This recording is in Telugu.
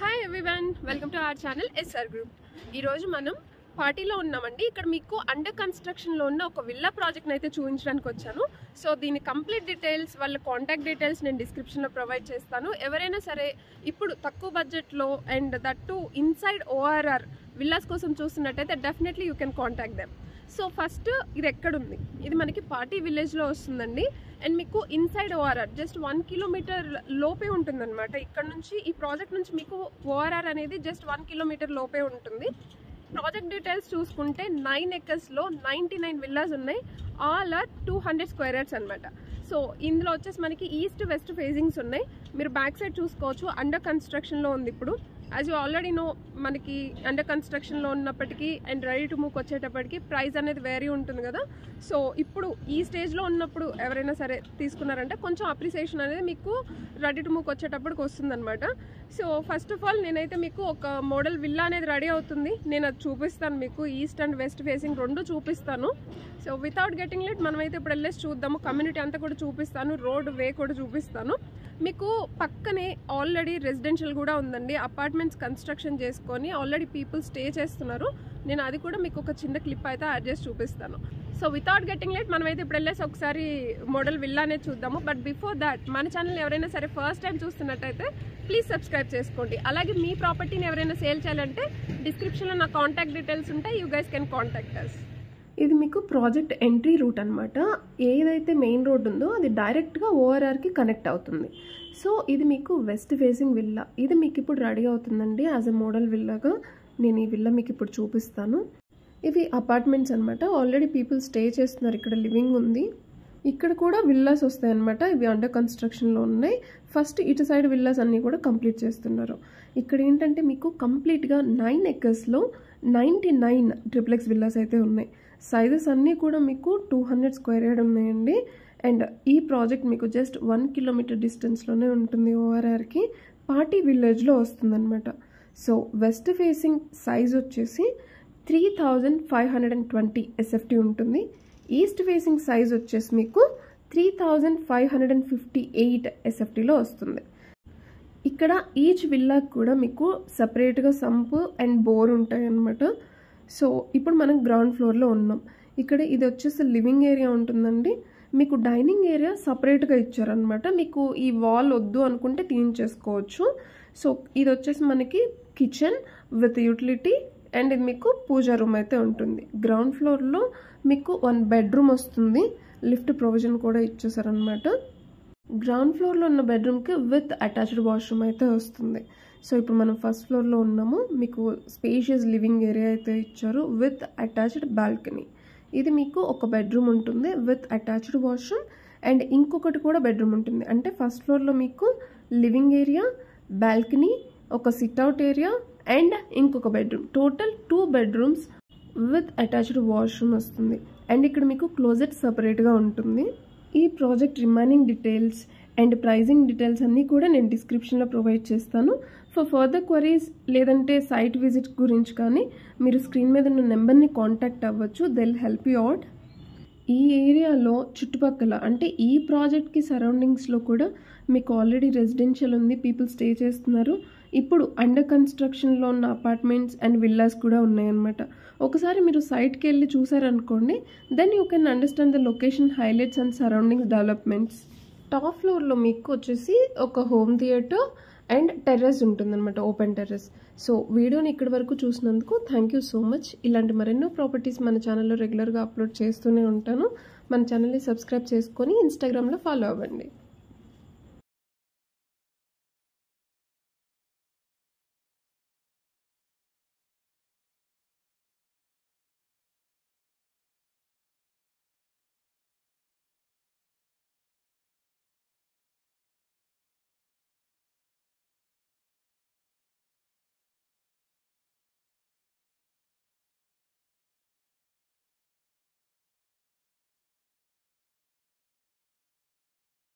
Hi everyone, welcome to our channel SR group. ఈరోజు మనం పార్టీలో ఉన్నామండి. ఇక్కడ మీకు అండర్ కన్స్ట్రక్షన్లో ఉన్న ఒక విల్లా ప్రాజెక్ట్ని అయితే చూపించడానికి వచ్చాను. సో దీని కంప్లీట్ డీటెయిల్స్, వాళ్ళ కాంటాక్ట్ డీటెయిల్స్ నేను డిస్క్రిప్షన్లో ప్రొవైడ్ చేస్తాను. ఎవరైనా సరే ఇప్పుడు తక్కువ బడ్జెట్లో and that to inside ORR villas కోసం చూస్తున్నట్టయితే definitely you can contact them. So first ఇది ఎక్కడుంది? ఇది మనకి పార్టీ విలేజ్లో వస్తుందండి. అండ్ మీకు ఇన్సైడ్ ఓఆర్ఆర్ జస్ట్ 1 కిలోమీటర్ లోపే ఉంటుందన్నమాట. ఇక్కడ నుంచి ఈ ప్రాజెక్ట్ నుంచి మీకు ఓఆర్ఆర్ అనేది జస్ట్ 1 కిలోమీటర్ లోపే ఉంటుంది. ప్రాజెక్ట్ డీటెయిల్స్ చూసుకుంటే 9 acres-లో 99 విల్లాస్ ఉన్నాయి. ఆల్ ఆర్ 200 square yards అనమాట. సో ఇందులో వచ్చేసి మనకి ఈస్ట్ వెస్ట్ ఫేజింగ్స్ ఉన్నాయి. మీరు బ్యాక్ సైడ్ చూసుకోవచ్చు. అండర్ కన్స్ట్రక్షన్లో ఉంది ఇప్పుడు. యాజ్ యూ ఆల్రెడీ నో, మనకి అండర్ కన్స్ట్రక్షన్లో ఉన్నప్పటికీ అండ్ రెడీ టు మూవ్ వచ్చేటప్పటికి ప్రైస్ అనేది వేరీ ఉంటుంది కదా. సో ఇప్పుడు ఈ స్టేజ్లో ఉన్నప్పుడు ఎవరైనా సరే తీసుకున్నారంటే కొంచెం అప్రిసియేషన్ అనేది మీకు రెడీ టు మూవ్ వచ్చేటప్పటికి వస్తుందన్నమాట. సో ఫస్ట్ ఆఫ్ ఆల్ నేనైతే మీకు ఒక మోడల్ విల్లా అనేది రెడీ అవుతుంది. నేను అది చూపిస్తాను మీకు. ఈస్ట్ అండ్ వెస్ట్ ఫేసింగ్ రెండు చూపిస్తాను. సో వితౌట్ గెటింగ్ లేట్ మనమైతే ఇప్పుడు వెళ్ళేసి చూద్దాము. కమ్యూనిటీ అంతా కూడా చూపిస్తాను, రోడ్ వే కూడా చూపిస్తాను. మీకు పక్కనే ఆల్రెడీ రెసిడెన్షియల్ కూడా ఉందండి. అపార్ట్మెంట్స్ కన్స్ట్రక్షన్ చేసుకొని ఆల్రెడీ పీపుల్ స్టే చేస్తున్నారు. నేను అది కూడా మీకు ఒక చిన్న క్లిప్ అయితే యాడ్ చేసి చూపిస్తాను. సో వితౌట్ గెటింగ్ లేట్ మనమైతే ఇప్పుడు వెళ్ళేసి ఒకసారి మోడల్ విల్లా అనేది చూద్దాము. బట్ బిఫోర్ దాట్ మన ఛానల్ ఎవరైనా సరే ఫస్ట్ టైం చూస్తున్నట్టయితే ప్లీజ్ సబ్స్క్రైబ్ చేసుకోండి. అలాగే మీ ప్రాపర్టీని ఎవరైనా సేల్ చేయాలంటే డిస్క్రిప్షన్లో నా కాంటాక్ట్ డీటెయిల్స్ ఉంటాయి. You guys can contact us. ఇది మీకు ప్రాజెక్ట్ ఎంట్రీ రూట్ అనమాట. ఏదైతే మెయిన్ రోడ్ ఉందో అది డైరెక్ట్గా ఓఆర్ఆర్కి కనెక్ట్ అవుతుంది. సో ఇది మీకు వెస్ట్ ఫేసింగ్ విల్లా. ఇది మీకు ఇప్పుడు రెడీ అవుతుందండి యాజ్ ఎ మోడల్ విల్లాగా. నేను ఈ విల్లా మీకు ఇప్పుడు చూపిస్తాను. ఇవి అపార్ట్మెంట్స్ అనమాట. ఆల్రెడీ పీపుల్ స్టే చేస్తున్నారు. ఇక్కడ లివింగ్ ఉంది. ఇక్కడ కూడా విల్లాస్ వస్తాయి అనమాట. ఇవి అండర్ కన్స్ట్రక్షన్లో ఉన్నాయి. ఫస్ట్ ఇటు సైడ్ విల్లాస్ అన్నీ కూడా కంప్లీట్ చేస్తున్నారు. ఇక్కడ ఏంటంటే మీకు కంప్లీట్గా 9 acres-లో 99 ట్రిప్లెక్స్ విల్లాస్ అయితే ఉన్నాయి. సైజెస్ అన్నీ కూడా మీకు 200 square yard ఉన్నాయండి. అండ్ ఈ ప్రాజెక్ట్ మీకు జస్ట్ 1 kilometer డిస్టెన్స్లోనే ఉంటుంది ఓఆర్ఆర్కి. పార్టీ విలేజ్లో వస్తుందన్నమాట. సో వెస్ట్ ఫేసింగ్ సైజ్ వచ్చేసి 3520 SFT ఉంటుంది. ఈస్ట్ ఫేసింగ్ సైజ్ వచ్చేసి మీకు 3558 SFTలో వస్తుంది. ఇక్కడ ఈచ్ విల్లాకి కూడా మీకు సపరేట్గా సంప్ అండ్ బోర్ ఉంటాయి అన్నమాట. సో ఇప్పుడు మనం గ్రౌండ్ ఫ్లోర్లో ఉన్నాం. ఇక్కడ ఇది వచ్చేసి లివింగ్ ఏరియా ఉంటుందండి. మీకు డైనింగ్ ఏరియా సపరేట్గా ఇచ్చారనమాట. మీకు ఈ వాల్ వద్దు అనుకుంటే తీయించేసుకోవచ్చు. సో ఇది వచ్చేసి మనకి కిచెన్ విత్ యూటిలిటీ అండ్ ఇది మీకు పూజా రూమ్ అయితే ఉంటుంది. గ్రౌండ్ ఫ్లోర్లో మీకు 1 bedroom వస్తుంది. లిఫ్ట్ ప్రొవిజన్ కూడా ఇచ్చేసారనమాట. గ్రౌండ్ ఫ్లోర్లో ఉన్న బెడ్రూమ్కి విత్ అటాచ్డ్ వాష్రూమ్ అయితే వస్తుంది. సో ఇప్పుడు మనం ఫస్ట్ ఫ్లోర్లో ఉన్నాము. మీకు స్పేషియస్ లివింగ్ ఏరియా అయితే ఇచ్చారు విత్ అటాచ్డ్ బాల్కనీ. ఇది మీకు ఒక బెడ్రూమ్ ఉంటుంది విత్ అటాచ్డ్ వాష్రూమ్ అండ్ ఇంకొకటి కూడా బెడ్రూమ్ ఉంటుంది. అంటే ఫస్ట్ ఫ్లోర్లో మీకు లివింగ్ ఏరియా, బాల్కనీ, ఒక సిట్అవుట్ ఏరియా అండ్ ఇంకొక bedroom. Total 2 bedrooms with attached washroom వస్తుంది. అండ్ ఇక్కడ మీకు క్లోజెట్ సపరేట్గా ఉంటుంది. ఈ project remaining details and pricing details అన్నీ కూడా నేను డిస్క్రిప్షన్లో ప్రొవైడ్ చేస్తాను. ఫర్ ఫర్దర్ క్వరీస్ లేదంటే సైట్ విజిట్ గురించి కానీ మీరు స్క్రీన్ మీద ఉన్న నెంబర్ని కాంటాక్ట్ అవ్వచ్చు. They will help you out. ఈ ఏరియాలో చుట్టుపక్కల అంటే ఈ ప్రాజెక్ట్కి సరౌండింగ్స్లో కూడా మీకు ఆల్రెడీ రెసిడెన్షియల్ ఉంది. పీపుల్ స్టే చేస్తున్నారు. ఇప్పుడు అండర్ కన్స్ట్రక్షన్లో ఉన్న అపార్ట్మెంట్స్ అండ్ విల్లాస్ కూడా ఉన్నాయన్నమాట. ఒకసారి మీరు సైట్కి వెళ్ళి చూసారనుకోండి, then you can understand the location highlights and surroundings developments. Top ఫ్లోర్లో మీకు వచ్చేసి ఒక హోమ్ థియేటర్ అండ్ టెర్రస్ ఉంటుందన్నమాట, ఓపెన్ టెర్రస్. సో వీడియోని ఇక్కడి వరకు చూసినందుకు థ్యాంక్ యూ సో మచ్. ఇలాంటి మరెన్నో ప్రాపర్టీస్ మన ఛానల్లో రెగ్యులర్గా అప్లోడ్ చేస్తూనే ఉంటాను. మన ఛానల్ని సబ్స్క్రైబ్ చేసుకొని ఇన్స్టాగ్రామ్లో ఫాలో అవ్వండి.